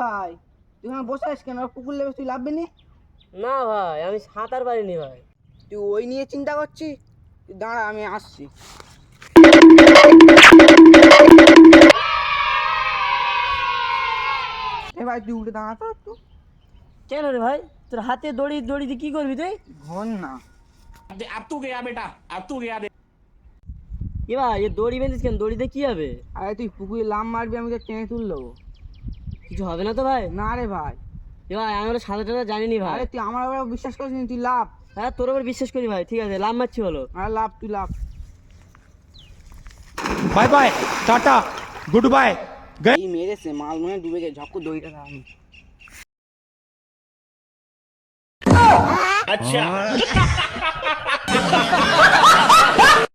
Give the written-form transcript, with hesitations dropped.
ভাই তুই আমার বসে আছিস কেন? পুকুর লেবে তুই লাভবি নি? না ভাই আমি সাঁতার পারিনি ভাই। তুই ওই নিয়ে চিন্তা করছিস? তুই দাঁড়া, আমি আসছি। ভাই তুই উঠে দাঁড়াতো একটু। কেন রে ভাই, তোর হাতে দড়ি দড়ি দিয়ে কি করবি তুই? ঘন না। अब तू गया बेटा, अब तू गया। কি ভাই এ দড়ি বেঁধেছিস কেন? দড়িতে কি হবে? আরে তুই পুকুরে লাম মারবি, আমি তো টেনে তুললো। কিছু হবে না তো ভাই? না রে ভাই। এ ভাই আমি ওরা সাঁতার টাতার জানিনি ভাই। আরে তুই আমার ওপর বিশ্বাস করিস নি, তুই লাভ। হ্যাঁ তোর উপর বিশ্বাস করি ভাই, ঠিক আছে লাভ মারছি বলো। আর লাভ, তুই লাভ। Bye bye tata good bye. এই মেরেছে মাল, মনে হয় ডুবে গেছে। ঝক্কর দড়িটা আমি। अच्छा